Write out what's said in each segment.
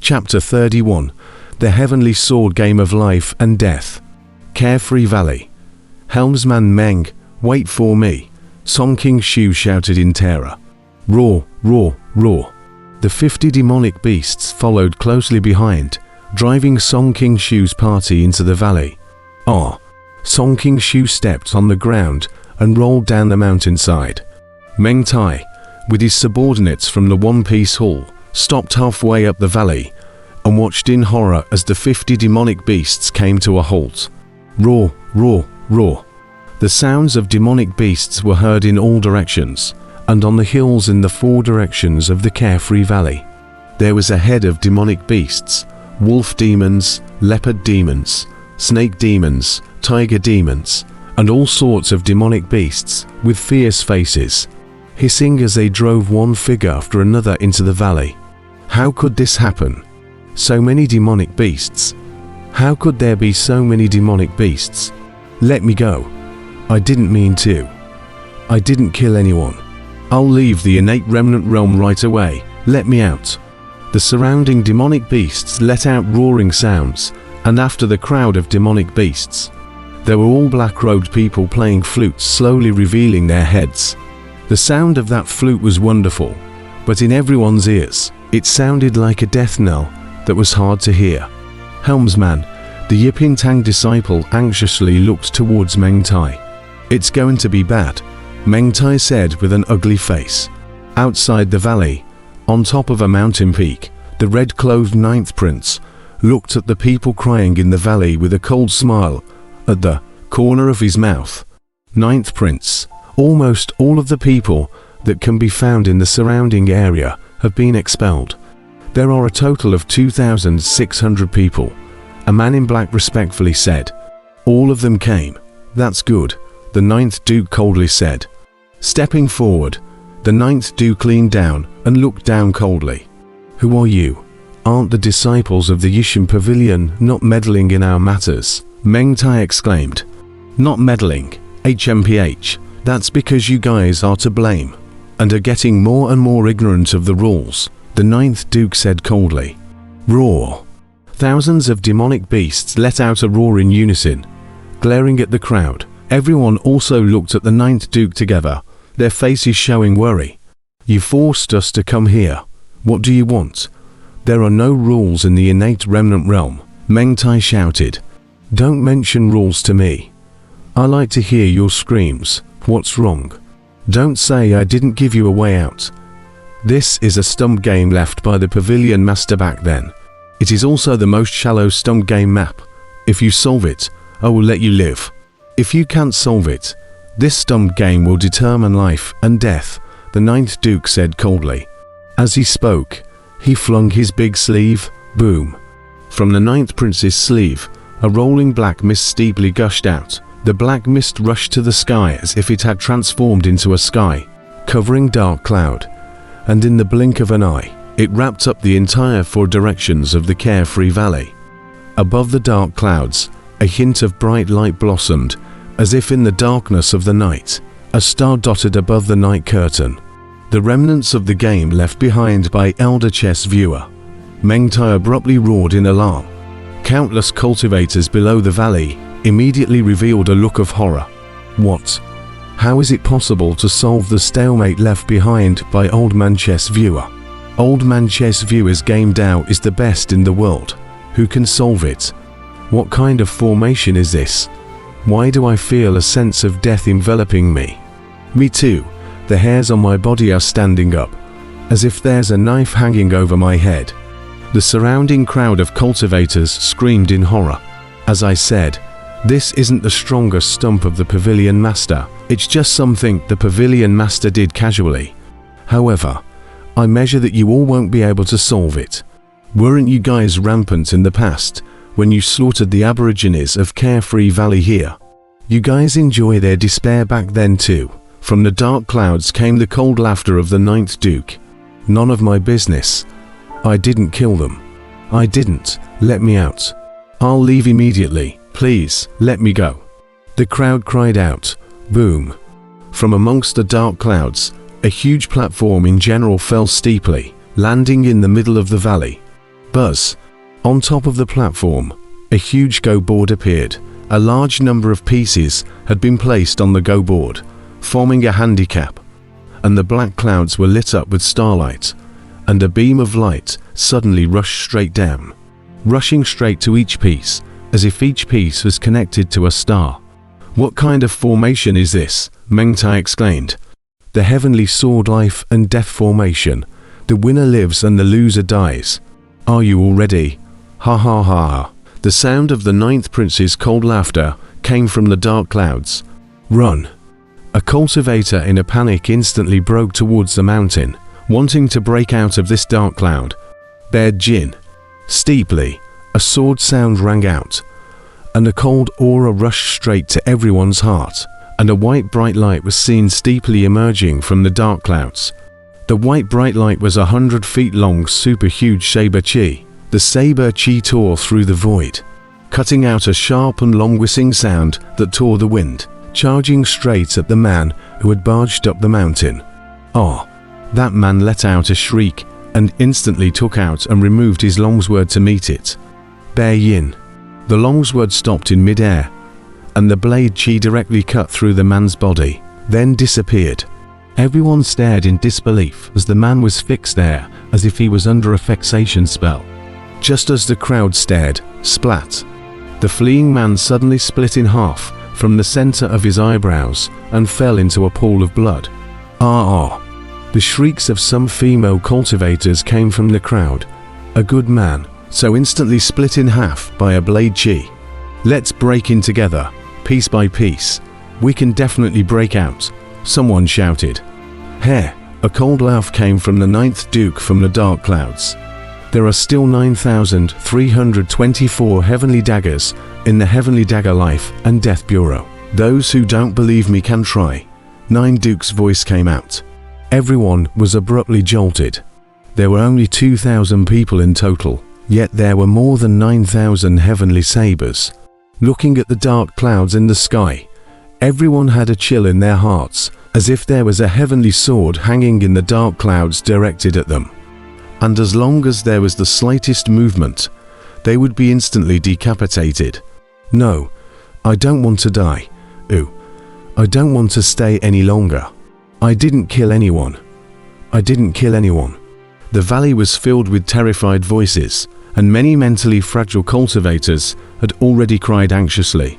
Chapter 31. The Heavenly Sword Game of Life and Death. Carefree Valley. Helmsman Meng, wait for me, Song King Shu shouted in terror. Roar, roar, roar. The 50 demonic beasts followed closely behind, driving Song King Shu's party into the valley. Song King Shu stepped on the ground and rolled down the mountainside. Meng Tai, with his subordinates from the One Piece Hall, stopped halfway up the valley and watched in horror as the 50 demonic beasts came to a halt. Roar, roar, roar. The sounds of demonic beasts were heard in all directions, and on the hills in the 4 directions of the Carefree Valley. There was a head of demonic beasts, wolf demons, leopard demons, snake demons, tiger demons, and all sorts of demonic beasts with fierce faces, hissing as they drove one figure after another into the valley. How could this happen? So many demonic beasts. How could there be so many demonic beasts? Let me go. I didn't mean to. I didn't kill anyone. I'll leave the innate remnant realm right away. Let me out. The surrounding demonic beasts let out roaring sounds, and after the crowd of demonic beasts, there were all black-robed people playing flutes, slowly revealing their heads. The sound of that flute was wonderful, but in everyone's ears, it sounded like a death knell that was hard to hear. Helmsman, the Yiping Tang disciple, anxiously looked towards Meng Tai. It's going to be bad, Meng Tai said with an ugly face. Outside the valley, on top of a mountain peak, the red-clothed 9th Prince looked at the people crying in the valley with a cold smile at the corner of his mouth. 9th Prince, almost all of the people that can be found in the surrounding area have been expelled. There are a total of 2,600 people, a man in black respectfully said. All of them came. That's good, the 9th Duke coldly said. Stepping forward, the 9th Duke leaned down and looked down coldly. Who are you? Aren't the disciples of the Yishin Pavilion not meddling in our matters? Meng Tai exclaimed. Not meddling, HMPH, that's because you guys are to blame, and are getting more and more ignorant of the rules, the 9th Duke said coldly. Roar. Thousands of demonic beasts let out a roar in unison, glaring at the crowd. Everyone also looked at the 9th Duke together, their faces showing worry. You forced us to come here. What do you want? There are no rules in the innate remnant realm, Meng Tai shouted. Don't mention rules to me. I like to hear your screams. What's wrong? Don't say I didn't give you a way out. This is a stump game left by the Pavilion Master back then. It is also the most shallow stump game map. If you solve it, I will let you live. If you can't solve it, this stump game will determine life and death, the 9th Duke said coldly. As he spoke, he flung his big sleeve, boom. From the 9th Prince's sleeve, a rolling black mist steeply gushed out. The black mist rushed to the sky as if it had transformed into a sky, covering dark cloud, and in the blink of an eye, it wrapped up the entire 4 directions of the Carefree Valley. Above the dark clouds, a hint of bright light blossomed, as if in the darkness of the night, a star dotted above the night curtain. The remnants of the game left behind by Elder Chess Viewer. Meng Tai abruptly roared in alarm. Countless cultivators below the valley immediately revealed a look of horror. What? How is it possible to solve the stalemate left behind by Old Man Chess Viewer? Old Man Chess Viewer's game Dao is the best in the world. Who can solve it? What kind of formation is this? Why do I feel a sense of death enveloping me? Me too. The hairs on my body are standing up, as if there's a knife hanging over my head. The surrounding crowd of cultivators screamed in horror. As I said, this isn't the strongest stump of the Pavilion Master, it's just something the Pavilion Master did casually. However, I measure that you all won't be able to solve it. Weren't you guys rampant in the past, when you slaughtered the Aborigines of Carefree Valley here? You guys enjoy their despair back then too. From the dark clouds came the cold laughter of the 9th Duke. None of my business. I didn't kill them. I didn't. Let me out. I'll leave immediately. Please, let me go. The crowd cried out. Boom. From amongst the dark clouds, a huge platform in general fell steeply, landing in the middle of the valley. Buzz. On top of the platform, a huge go board appeared. A large number of pieces had been placed on the go board, forming a handicap, and the black clouds were lit up with starlight, and a beam of light suddenly rushed straight down, rushing straight to each piece, as if each piece was connected to a star. "What kind of formation is this?" Meng Tai exclaimed. "The heavenly sword life and death formation. The winner lives and the loser dies. Are you all ready? Ha ha ha." The sound of the ninth prince's cold laughter came from the dark clouds. "Run!" A cultivator in a panic instantly broke towards the mountain, wanting to break out of this dark cloud. "Bear Jin!" Steeply, a sword sound rang out, and a cold aura rushed straight to everyone's heart, and a white bright light was seen steeply emerging from the dark clouds. The white bright light was 100 feet long, super huge saber chi. The saber chi tore through the void, cutting out a sharp and long whistling sound that tore the wind, charging straight at the man who had barged up the mountain. "Ah!" That man let out a shriek and instantly took out and removed his longsword to meet it. "Bear Yin." The longsword stopped in mid-air, and the blade chi directly cut through the man's body, then disappeared. Everyone stared in disbelief as the man was fixed there as if he was under a fixation spell. Just as the crowd stared, splat! The fleeing man suddenly split in half from the center of his eyebrows and fell into a pool of blood. Ah! The shrieks of some female cultivators came from the crowd. A good man, so instantly split in half by a blade chi. "Let's break in together, piece by piece. We can definitely break out," someone shouted. "Heh!" A cold laugh came from the ninth duke from the dark clouds. "There are still 9,324 heavenly daggers in the Heavenly Dagger Life and Death Bureau. Those who don't believe me can try." Nine Duke's voice came out. Everyone was abruptly jolted. There were only 2,000 people in total, yet there were more than 9,000 heavenly sabers. Looking at the dark clouds in the sky, everyone had a chill in their hearts, as if there was a heavenly sword hanging in the dark clouds directed at them. And as long as there was the slightest movement, they would be instantly decapitated. "No, I don't want to die. Ooh, I don't want to stay any longer. I didn't kill anyone. I didn't kill anyone." The valley was filled with terrified voices, and many mentally fragile cultivators had already cried anxiously.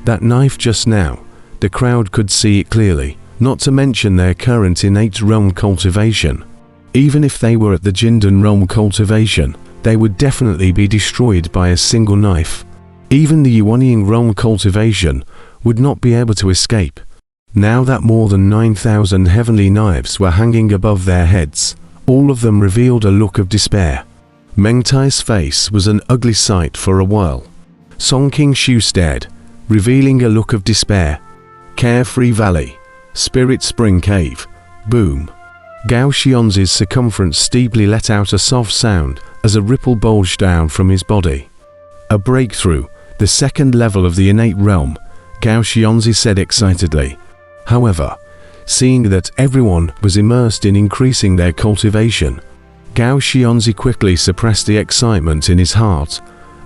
That knife just now, the crowd could see it clearly, not to mention their current innate realm cultivation. Even if they were at the Jindan realm cultivation, they would definitely be destroyed by a single knife. Even the Yuanying realm cultivation would not be able to escape. Now that more than 9,000 heavenly knives were hanging above their heads, all of them revealed a look of despair. Meng Tai's face was an ugly sight for a while. Song King Shu stared, revealing a look of despair. Carefree Valley, Spirit Spring Cave, boom. Gao Xianzi's circumference steeply let out a soft sound as a ripple bulged down from his body. "A breakthrough, the second level of the innate realm," Gao Xianzi said excitedly. However, seeing that everyone was immersed in increasing their cultivation, Gao Xianzi quickly suppressed the excitement in his heart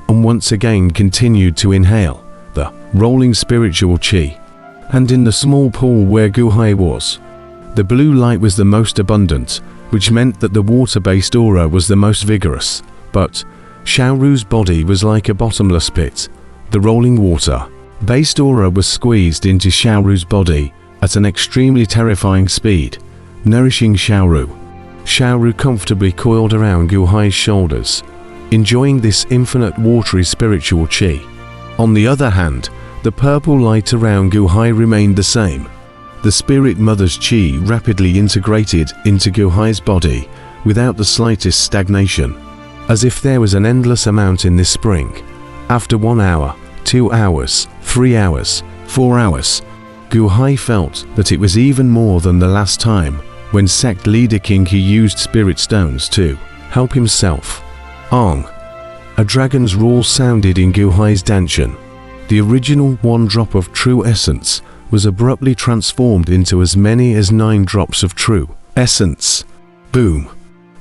and once again continued to inhale the rolling spiritual qi. And in the small pool where Guhai was, the blue light was the most abundant, which meant that the water-based aura was the most vigorous. But Xiaoru's body was like a bottomless pit. The rolling water-based aura was squeezed into Xiaoru's body at an extremely terrifying speed, nourishing Xiaoru. Xiaoru comfortably coiled around Guhai's shoulders, enjoying this infinite watery spiritual qi. On the other hand, the purple light around Guhai remained the same. The Spirit Mother's qi rapidly integrated into Guhai's body without the slightest stagnation, as if there was an endless amount in this spring. After 1 hour, 2 hours, 3 hours, 4 hours, Guhai felt that it was even more than the last time when sect leader King He used spirit stones to help himself. Ong! A dragon's roar sounded in Guhai's danshan. The original 1 drop of true essence was abruptly transformed into as many as 9 drops of true essence. Boom!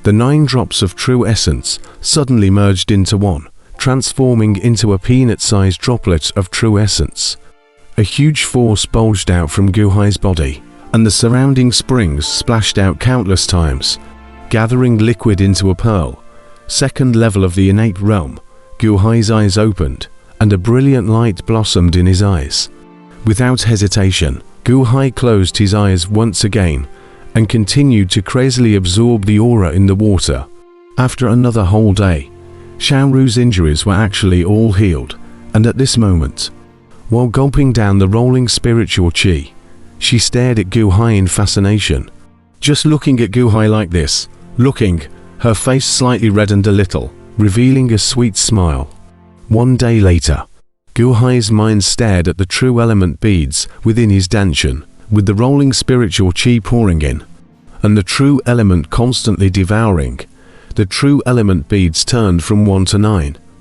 The 9 drops of true essence suddenly merged into one, transforming into a peanut-sized droplet of true essence. A huge force bulged out from Guhai's body, and the surrounding springs splashed out countless times, gathering liquid into a pearl. Second level of the innate realm, Guhai's eyes opened, and a brilliant light blossomed in his eyes. Without hesitation, Guhai closed his eyes once again, and continued to crazily absorb the aura in the water. After another whole day, Xiaoru's injuries were actually all healed, and at this moment, while gulping down the rolling spiritual qi, she stared at Guhai in fascination. Just looking at Guhai like this, her face slightly reddened a little, revealing a sweet smile. One day later, Guhai's mind stared at the true element beads within his danshan, with the rolling spiritual qi pouring in, and the true element constantly devouring. The true element beads turned from 1 to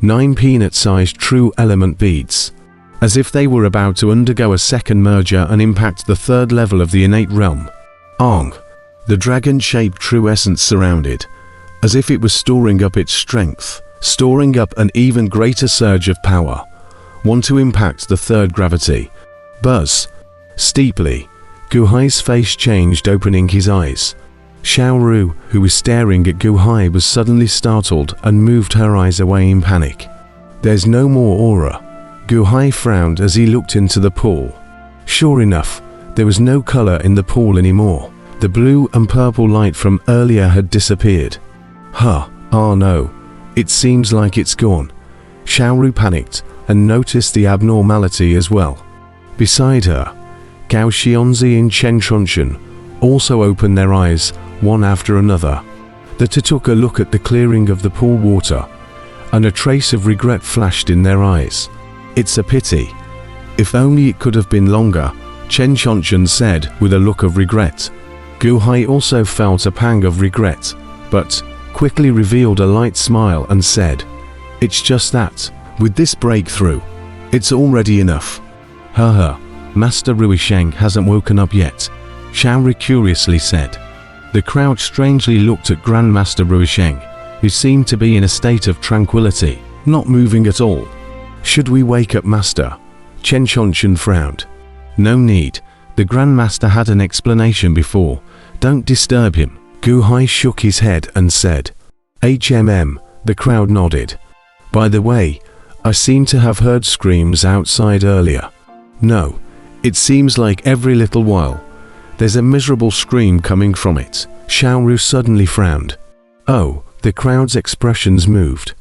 9 peanut-sized true element beads, as if they were about to undergo a second merger and impact the 3rd level of the innate realm. Ong, the dragon-shaped true essence surrounded, as if it was storing up its strength, storing up an even greater surge of power, one to impact the 3rd gravity. Buzz. Steeply, Guhai's face changed, opening his eyes. Xiaoru, who was staring at Guhai, was suddenly startled and moved her eyes away in panic. There's no more aura. Guhai frowned as he looked into the pool. Sure enough, there was no color in the pool anymore. The blue and purple light from earlier had disappeared. Oh no, it seems like it's gone. Xiaoru panicked and noticed the abnormality as well. Beside her, Gao Xianzi and Chen Chunchen also opened their eyes, one after another. The two took a look at the clearing of the pool water, and a trace of regret flashed in their eyes. It's a pity. If only it could have been longer, Chen Chunchen said with a look of regret. Guhai also felt a pang of regret, but quickly revealed a light smile and said, "It's just that, with this breakthrough, it's already enough." Master Ruisheng hasn't woken up yet, Xiaoru curiously said. The crowd strangely looked at Grandmaster Ruisheng, who seemed to be in a state of tranquility, not moving at all. "Should we wake up Master?" Chen Chunchen frowned. "No need, the Grandmaster had an explanation before. Don't disturb him." Guhai shook his head and said, The crowd nodded. "By the way, I seem to have heard screams outside earlier." "No, it seems like every little while there's a miserable scream coming from it." Xiaoru suddenly frowned. Oh, the crowd's expressions moved.